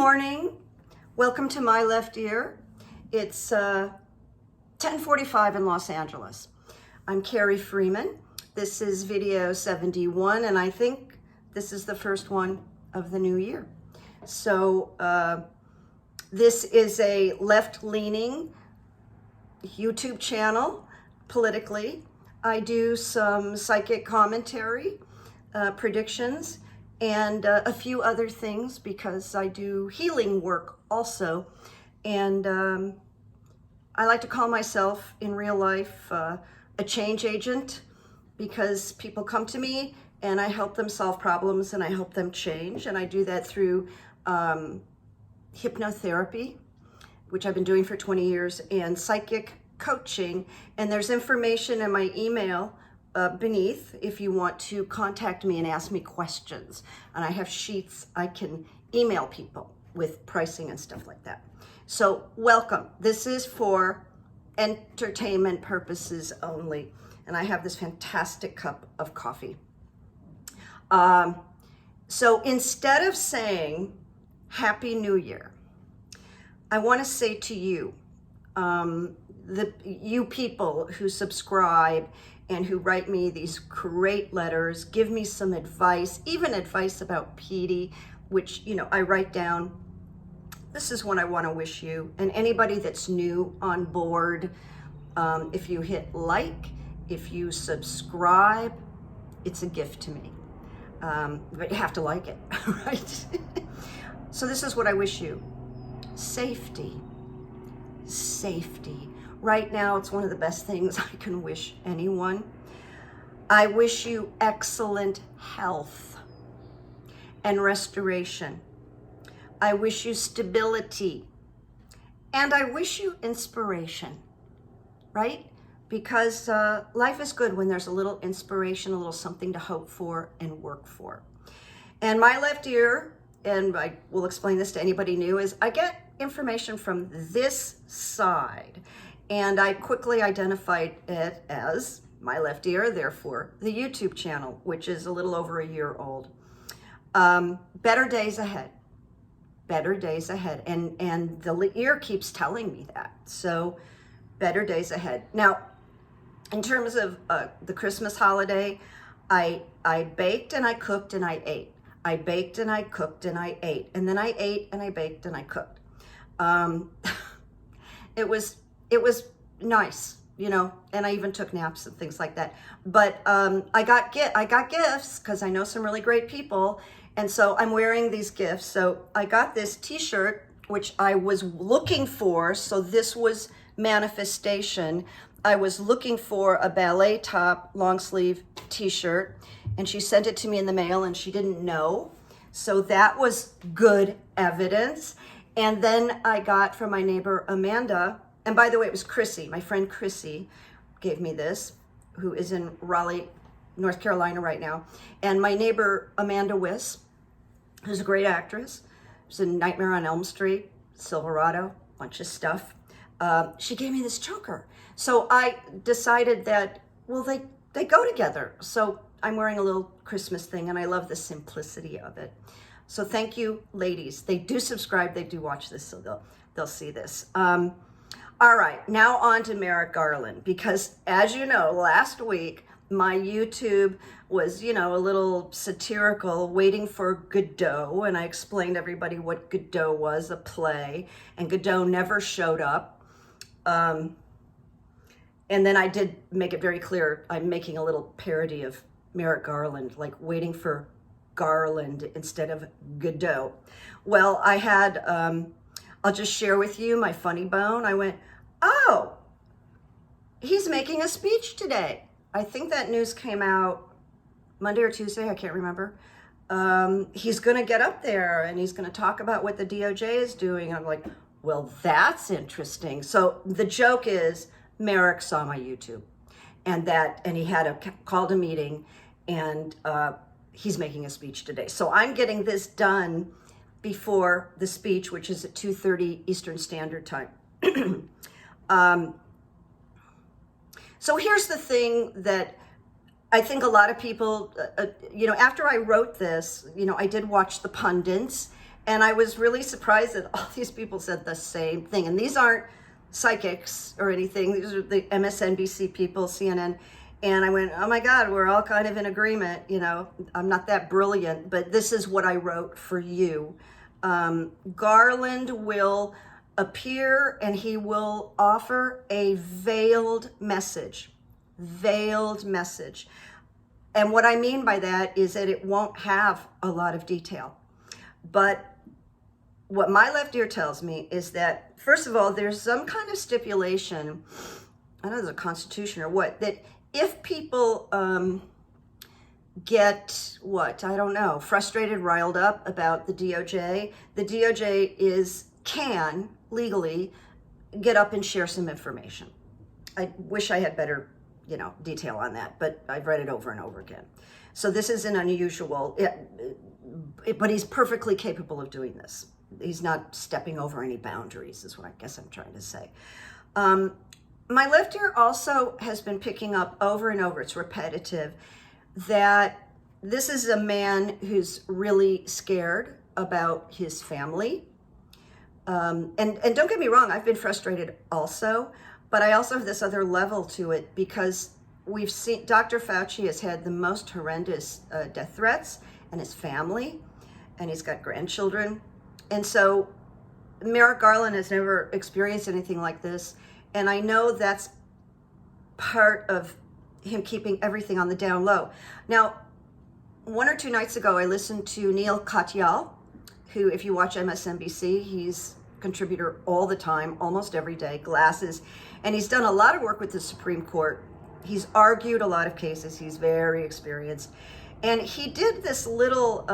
morning. Welcome to my left ear. It's 10:45 in Los Angeles. I'm Carrie Freeman. This is video 71, and I think this is the first one of the new year. So this is a left-leaning YouTube channel politically. I do some psychic commentary, predictions, and a few other things because I do healing work also. And I like to call myself in real life a change agent, because people come to me and I help them solve problems and I help them change. And I do that through hypnotherapy, which I've been doing for 20 years, and psychic coaching. And there's information in my email beneath if you want to contact me and ask me questions. And I have sheets I can email people with pricing and stuff like that. So welcome. This is for entertainment purposes only. And I have this fantastic cup of coffee. So instead of saying Happy New Year, I want to say to you, you people who subscribe and who write me these great letters, give me some advice, even advice about Petey, which, you know, I write down. This is what I want to wish you. And anybody that's new on board, if you hit like, if you subscribe, it's a gift to me. But you have to like it, right? So this is what I wish you. Safety. Safety. Right now, it's one of the best things I can wish anyone. I wish you excellent health and restoration. I wish you stability. And I wish you inspiration, right? Because life is good when there's a little inspiration, a little something to hope for and work for. And my left ear, and I will explain this to anybody new, is I get information from this side. And I quickly identified it as my left ear, therefore the YouTube channel, which is a little over a year old. Better days ahead. Better days ahead. And the ear keeps telling me that. So better days ahead. Now, in terms of the Christmas holiday, I baked and I cooked and I ate. I baked and I cooked and I ate. And then I ate and I baked and I cooked. It was nice, you know, and I even took naps and things like that. But I got gifts because I know some really great people. And so I'm wearing these gifts. So I got this t-shirt, which I was looking for. So this was manifestation. I was looking for a ballet top, long sleeve t-shirt, and she sent it to me in the mail and she didn't know. So that was good evidence. And then I got from my neighbor, Amanda, and by the way, it was Chrissy, my friend Chrissy gave me this, who is in Raleigh, North Carolina right now. And my neighbor, Amanda Wiss, who's a great actress, she's in Nightmare on Elm Street, Silverado, bunch of stuff. She gave me this choker. So I decided that, well, they go together. So I'm wearing a little Christmas thing, and I love the simplicity of it. So thank you, ladies. They do subscribe, they do watch this, so they'll see this. All right, now on to Merrick Garland, because as you know, last week, my YouTube was, you know, a little satirical, waiting for Godot, and I explained to everybody what Godot was, a play, and Godot never showed up. And then I did make it very clear, I'm making a little parody of Merrick Garland, like waiting for Garland instead of Godot. Well, I had, I'll just share with you my funny bone. I went, oh, he's making a speech today. I think that news came out Monday or Tuesday, I can't remember. He's gonna get up there and he's gonna talk about what the DOJ is doing. I'm like, well, that's interesting. So the joke is Merrick saw my YouTube and he had called a meeting, and he's making a speech today. So I'm getting this done before the speech, which is at 2:30 Eastern Standard Time. So here's the thing that I think a lot of people, you know, after I wrote this, you know, I did watch the pundits, And I was really surprised that all these people said the same thing. And these aren't psychics or anything. These are the MSNBC people, CNN. And I went, oh my God, we're all kind of in agreement. You know, I'm not that brilliant, but this is what I wrote for you. Garland will appear and he will offer a veiled message. Veiled message. And what I mean by that is that it won't have a lot of detail. But what my left ear tells me is that, first of all, there's some kind of stipulation, I don't know if it's a constitution or what, that if people get, I don't know, frustrated, riled up about the DOJ can legally get up and share some information. I wish I had better, detail on that, but I've read it over and over again. So this is an unusual, but he's perfectly capable of doing this. He's not stepping over any boundaries, is what I guess I'm trying to say. My left ear also has been picking up over and over, it's repetitive, that this is a man who's really scared about his family. And don't get me wrong, I've been frustrated also, but I also have this other level to it because we've seen Dr. Fauci has had the most horrendous death threats, and his family, and he's got grandchildren. And so Merrick Garland has never experienced anything like this. And I know that's part of him keeping everything on the down low. Now, 1 or 2 nights ago, I listened to Neil Katyal, who, if you watch MSNBC, he's a contributor all the time, almost every day, glasses. And he's done a lot of work with the Supreme Court. He's argued a lot of cases. He's very experienced. And he did this little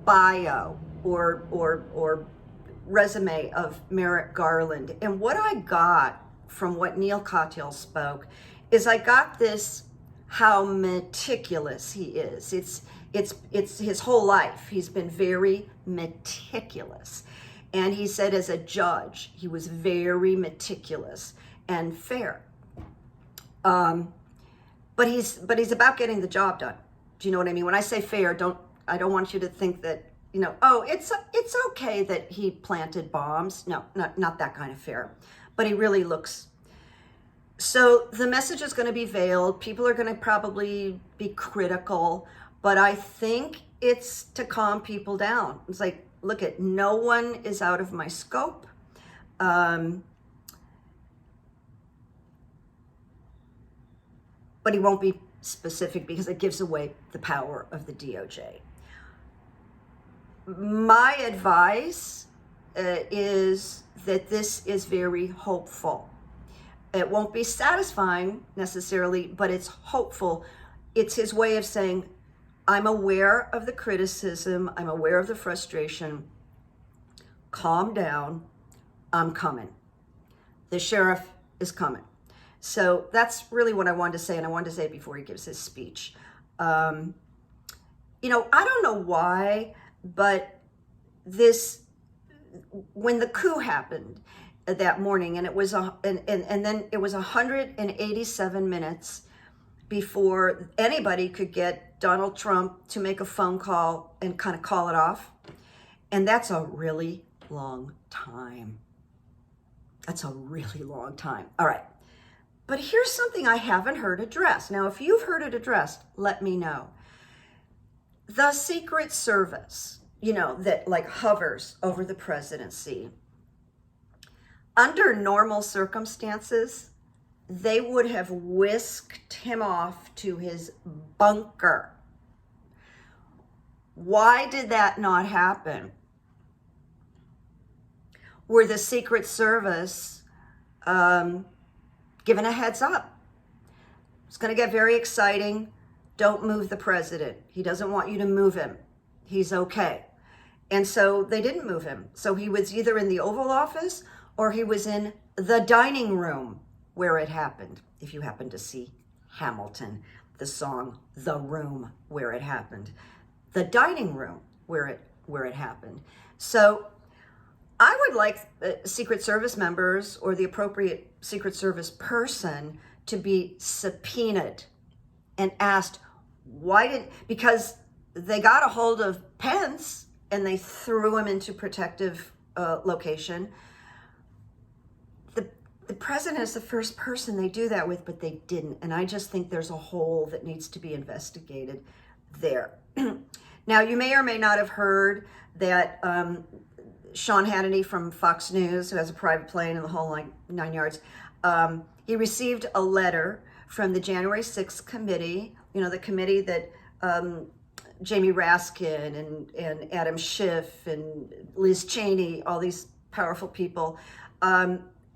bio or resume of Merrick Garland. And what I got from what Neil Katyal spoke is I got this, how meticulous he is. It's his whole life. He's been very meticulous. And he said as a judge, he was very meticulous and fair. But he's about getting the job done. Do you know what I mean? When I say fair, I don't want you to think that, it's okay that he planted bombs. No, not that kind of fair. But he really looks. So the message is going to be veiled. People are going to probably be critical, but I think it's to calm people down. It's like, look, no one is out of my scope. But he won't be specific because it gives away the power of the DOJ. My advice is that this is very hopeful. It won't be satisfying necessarily, but it's hopeful. It's his way of saying, I'm aware of the criticism. I'm aware of the frustration. Calm down. I'm coming. The sheriff is coming. So that's really what I wanted to say, and I wanted to say it before he gives his speech. I don't know why, but when the coup happened that morning, and it was and then it was 187 minutes before anybody could get Donald Trump to make a phone call and kind of call it off, and that's a really long time. That's a really long time. All right. But here's something I haven't heard addressed. Now, if you've heard it addressed, let me know. The Secret Service, that like hovers over the presidency. Under normal circumstances, they would have whisked him off to his bunker. Why did that not happen? Were the Secret Service given a heads up? It's going to get very exciting. Don't move the president. He doesn't want you to move him. He's okay. And so they didn't move him. So he was either in the Oval Office or he was in the dining room where it happened. If you happen to see Hamilton, the song, The Room Where It Happened. The dining room where it happened. So I would like Secret Service members or the appropriate Secret Service person to be subpoenaed and asked, because they got a hold of Pence and they threw him into protective location. The president is the first person they do that with, but they didn't. And I just think there's a hole that needs to be investigated there. Now, you may or may not have heard that Sean Hannity from Fox News, who has a private plane and the whole 9 yards, he received a letter from the January 6th committee, the committee that Jamie Raskin and Adam Schiff and Liz Cheney, all these powerful people,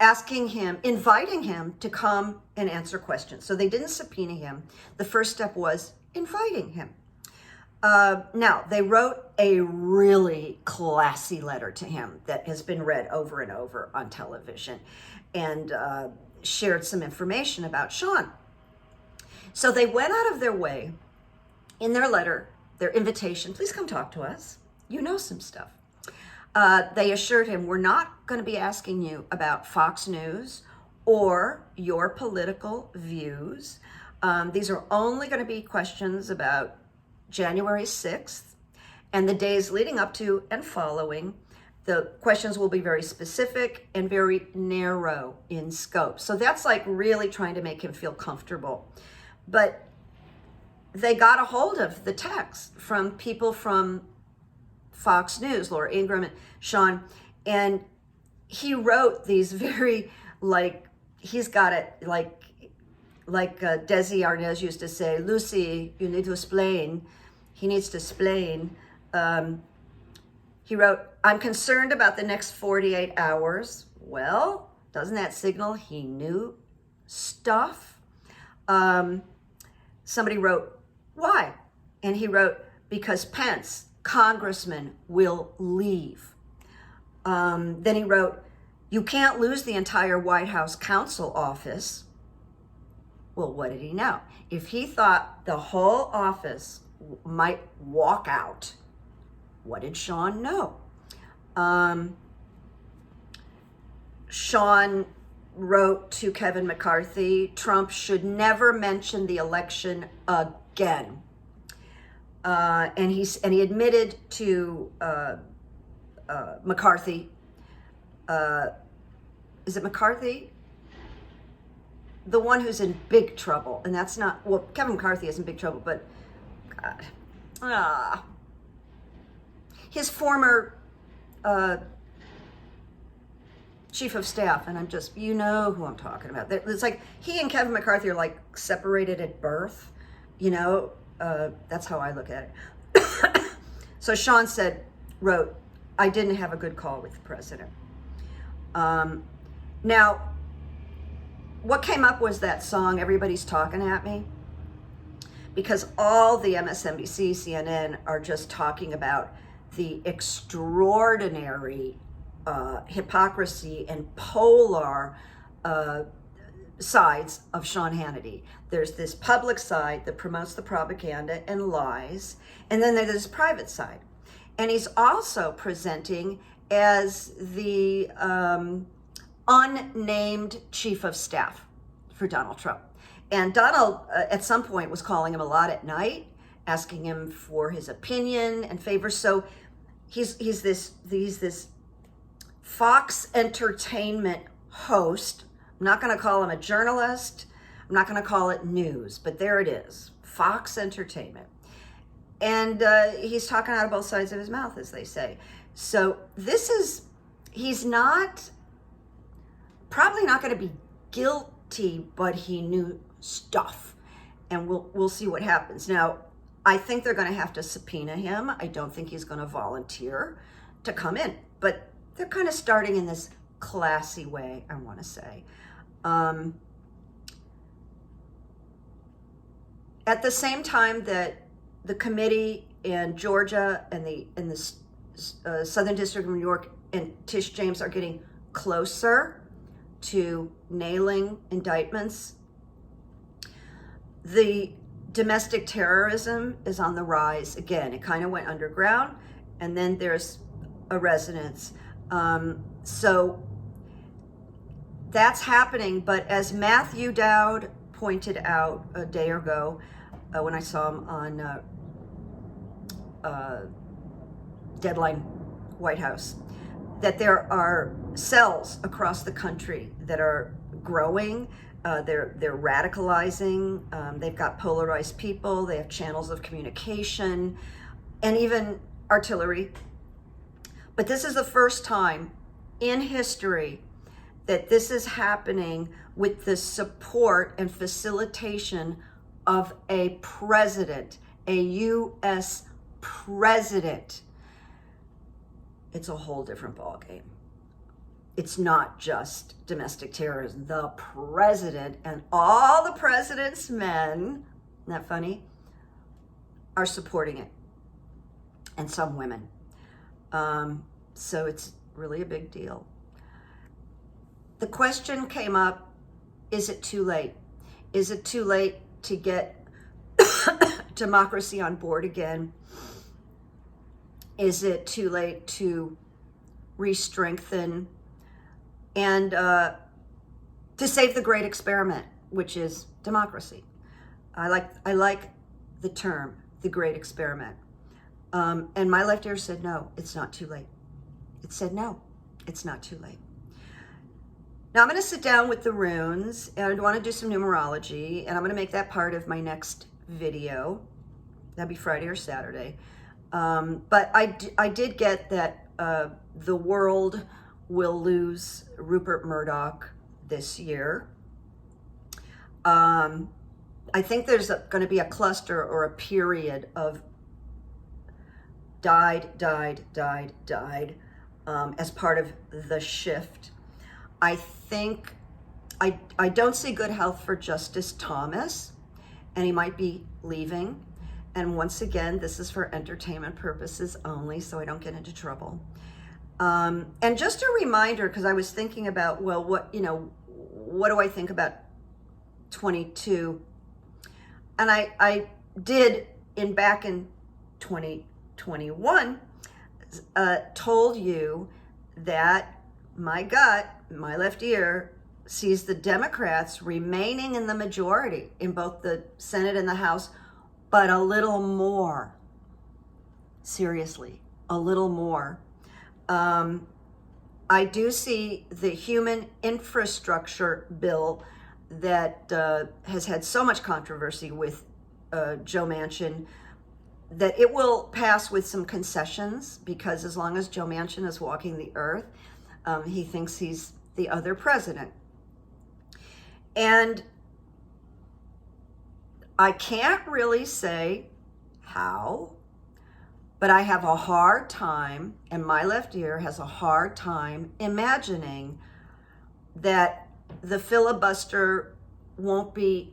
inviting him to come and answer questions. So they didn't subpoena him. The first step was inviting him. Now, they wrote a really classy letter to him that has been read over and over on television, and shared some information about Sean. So they went out of their way in their letter, their invitation, please come talk to us. You know some stuff. They assured him, we're not going to be asking you about Fox News or your political views. These are only going to be questions about January 6th and the days leading up to and following. The questions will be very specific and very narrow in scope. So that's like really trying to make him feel comfortable. But they got a hold of the text from people from Fox News, Laura Ingraham and Sean, and he wrote these very, he's got it like Desi Arnaz used to say, Lucy, you need to explain. He needs to explain. He wrote, I'm concerned about the next 48 hours. Well, doesn't that signal he knew stuff? Somebody wrote, why? And he wrote, because Pence, congressman, will leave. Then he wrote, you can't lose the entire White House counsel office. Well, what did he know? If he thought the whole office might walk out, what did Sean know? Sean wrote to Kevin McCarthy, Trump should never mention the election again. And he admitted to McCarthy. Is it McCarthy? The one who's in big trouble, and that's not, well, Kevin McCarthy is in big trouble, but God, his former chief of staff, and I'm just, you know who I'm talking about. It's like he and Kevin McCarthy are like separated at birth, that's how I look at it. So Sean wrote, I didn't have a good call with the president. Now, what came up was that song, Everybody's Talking at Me, because all the MSNBC, CNN are just talking about the extraordinary hypocrisy and polar sides of Sean Hannity. There's this public side that promotes the propaganda and lies, and then there's this private side. And he's also presenting as the unnamed chief of staff for Donald Trump. And Donald, at some point, was calling him a lot at night, asking him for his opinion and favors. So he's this Fox Entertainment host. I'm not going to call him a journalist. I'm not going to call it news, but there it is, Fox Entertainment. And he's talking out of both sides of his mouth, as they say. So he's probably not going to be guilty, but he knew stuff. And we'll see what happens. Now, I think they're going to have to subpoena him. I don't think he's going to volunteer to come in, but they're kind of starting in this classy way, I want to say. At the same time that the committee in Georgia and the Southern District of New York and Tish James are getting closer to nailing indictments, the domestic terrorism is on the rise again. It kind of went underground, and then there's a resonance. So that's happening, but as Matthew Dowd pointed out a day ago, when I saw him on Deadline, White House, that there are cells across the country that are growing. They're radicalizing. They've got polarized people. They have channels of communication and even artillery. But this is the first time in history that this is happening with the support and facilitation of a president, a U.S. president. It's a whole different ballgame. It's not just domestic terrorism. The president and all the president's men, isn't that funny, are supporting it. And some women. So it's really a big deal. The question came up, is it too late? Is it too late to get democracy on board again? Is it too late to re-strengthen and to save the great experiment, which is democracy? I like the term, the great experiment. And my left ear said, no, it's not too late. It said, no, it's not too late. Now I'm going to sit down with the runes and I want to do some numerology, and I'm going to make that part of my next video. That'd be Friday or Saturday. But I did get that the world will lose Rupert Murdoch this year. I think there's going to be a cluster or a period of died as part of the shift. I think, I don't see good health for Justice Thomas, and he might be leaving. And once again, this is for entertainment purposes only, so I don't get into trouble. And just a reminder, because I was thinking about, well, what do I think about 22? And I did back in 2021, told you that my gut, my left ear, sees the Democrats remaining in the majority in both the Senate and the House, but a little more. Seriously, a little more. I do see the human infrastructure bill that has had so much controversy with Joe Manchin, that it will pass with some concessions, because as long as Joe Manchin is walking the earth, he thinks he's the other president. And I can't really say how, but I have a hard time, and my left ear has a hard time imagining that the filibuster won't be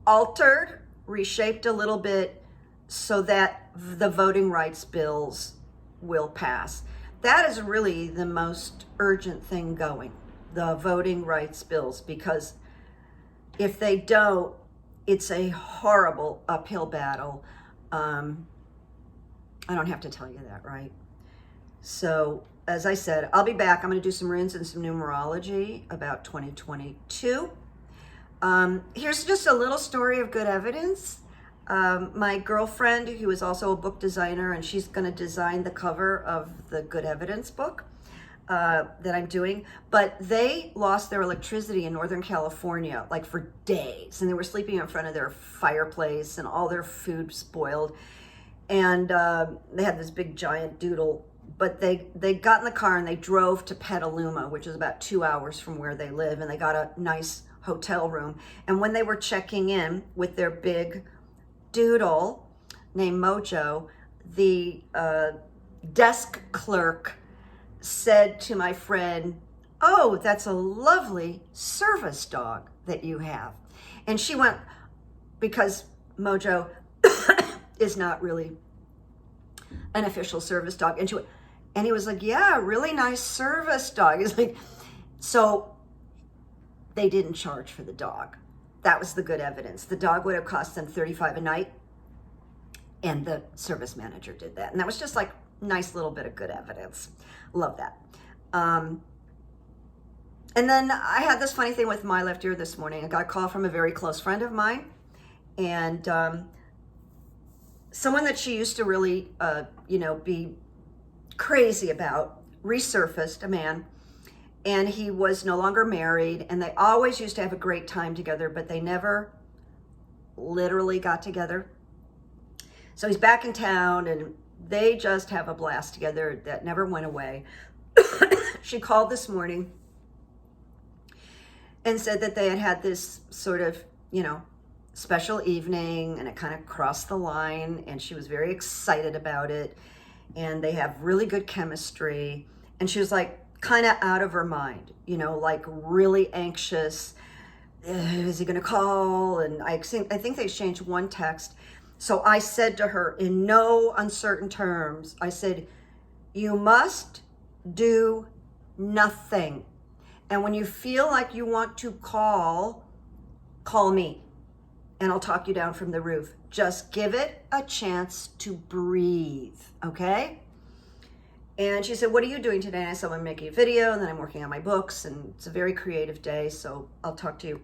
altered, reshaped a little bit, so that the voting rights bills will pass. That is really the most urgent thing going, the voting rights bills, because if they don't, it's a horrible uphill battle. I don't have to tell you that, right? So, as I said, I'll be back. I'm going to do some runes and some numerology about 2022. Here's just a little story of good evidence. My girlfriend, who is also a book designer, and she's going to design the cover of the Good Evidence book that I'm doing, but they lost their electricity in Northern California, like for days, and they were sleeping in front of their fireplace, and all their food spoiled, and they had this big giant doodle, but they got in the car and they drove to Petaluma, which is about 2 hours from where they live, and they got a nice hotel room, and when they were checking in with their big doodle named Mojo, the desk clerk said to my friend, "Oh, that's a lovely service dog that you have." And she went, because Mojo is not really an official service dog, and she went, and he was like, "Yeah, really nice service dog." He's like, so they didn't charge for the dog. That was the good evidence. The dog would have cost them $35 a night, and the service manager did that. And that was just like nice little bit of good evidence. Love that. And then I had this funny thing with my left ear this morning. I got a call from a very close friend of mine, and someone that she used to really, be crazy about resurfaced, a man, and he was no longer married, and they always used to have a great time together, but they never literally got together. So he's back in town, and they just have a blast together that never went away. She called this morning and said that they had had this sort of, special evening, and it kind of crossed the line, and she was very excited about it, and they have really good chemistry, and she was like kind of out of her mind, like really anxious. Is he gonna call? And I think they exchanged one text. So I said to her in no uncertain terms, I said, you must do nothing. And when you feel like you want to call me, and I'll talk you down from the roof. Just give it a chance to breathe, okay? And she said, what are you doing today? And I said, I'm making a video, and then I'm working on my books, and it's a very creative day, so I'll talk to you.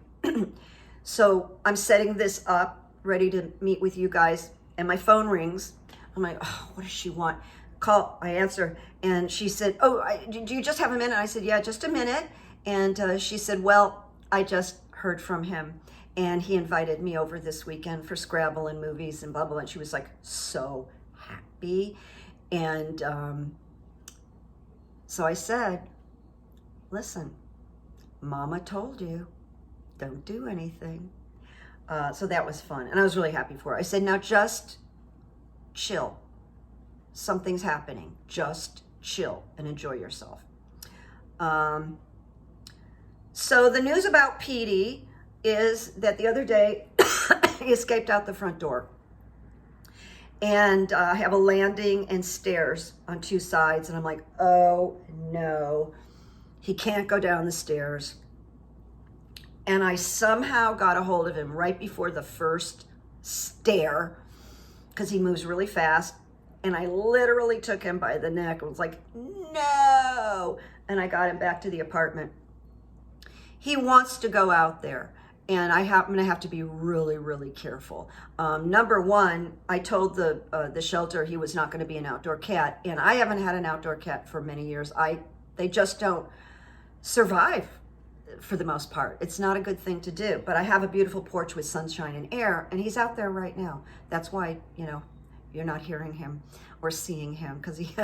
So I'm setting this up, ready to meet with you guys, and my phone rings. I'm like, oh, what does she want? Call, I answer, and she said, do you just have a minute? I said, yeah, just a minute. And she said, well, I just heard from him, and he invited me over this weekend for Scrabble and movies and blah, blah, and she was like so happy. And so I said, listen, Mama told you, don't do anything. So that was fun, and I was really happy for her. I said, now just chill. Something's happening. Just chill and enjoy yourself. So the news about Petey is that the other day he escaped out the front door. And I have a landing and stairs on two sides, and I'm like, oh no, he can't go down the stairs. And I somehow got a hold of him right before the first stair, because he moves really fast. And I literally took him by the neck and was like, no. And I got him back to the apartment. He wants to go out there, and I'm going to have to be really, really careful. Number one, I told the shelter he was not going to be an outdoor cat, and I haven't had an outdoor cat for many years. They just don't survive for the most part. It's not a good thing to do, but I have a beautiful porch with sunshine and air, and he's out there right now. That's why, you're not hearing him or seeing him, because he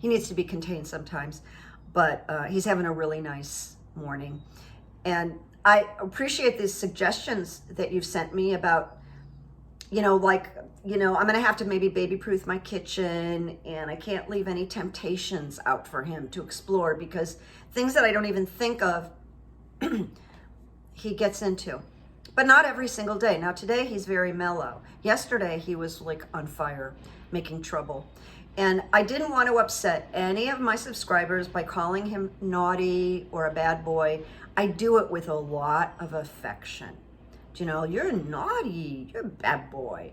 needs to be contained sometimes, but he's having a really nice morning. And I appreciate these suggestions that you've sent me about, I'm going to have to maybe baby-proof my kitchen, and I can't leave any temptations out for him to explore, because things that I don't even think of, he gets into. But not every single day. Now today he's very mellow. Yesterday he was like on fire, making trouble. And I didn't want to upset any of my subscribers by calling him naughty or a bad boy. I do it with a lot of affection. You're naughty, you're a bad boy.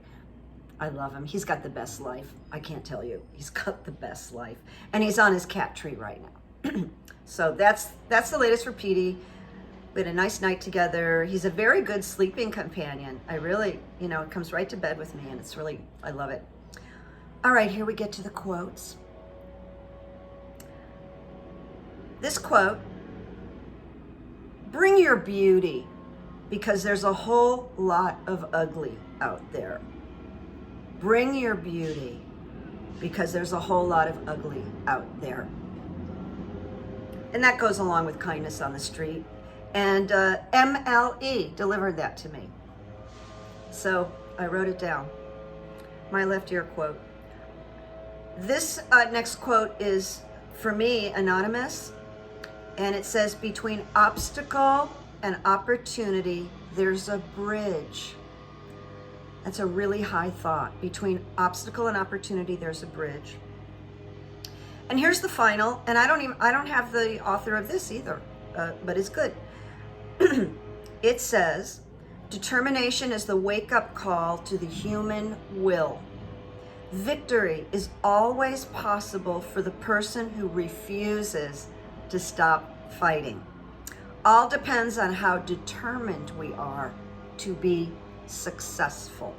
I love him. He's got the best life. I can't tell you. He's got the best life. And he's on his cat tree right now. So that's the latest for Petey. We had a nice night together. He's a very good sleeping companion. I really, it comes right to bed with me, and it's really, I love it. All right, here we get to the quotes. This quote, bring your beauty, because there's a whole lot of ugly out there. Bring your beauty, because there's a whole lot of ugly out there. And that goes along with kindness on the street. And MLE delivered that to me. So I wrote it down. My left ear quote. This next quote is, for me, anonymous. And it says, between obstacle and opportunity, there's a bridge. That's a really high thought. Between obstacle and opportunity, there's a bridge. And here's the final, and I don't have the author of this either, but it's good. It says, determination is the wake-up call to the human will. Victory is always possible for the person who refuses to stop fighting. All depends on how determined we are to be successful.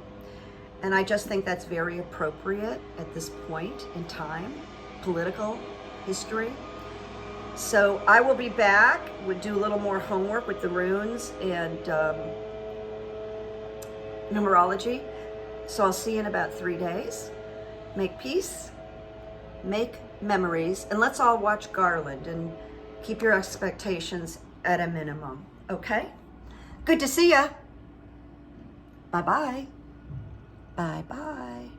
And I just think that's very appropriate at this point in time. political history. So I will be back. We'll do a little more homework with the runes and numerology. So I'll see you in about 3 days. Make peace, make memories, and let's all watch Garland and keep your expectations at a minimum, okay? Good to see ya. Bye-bye. Bye-bye.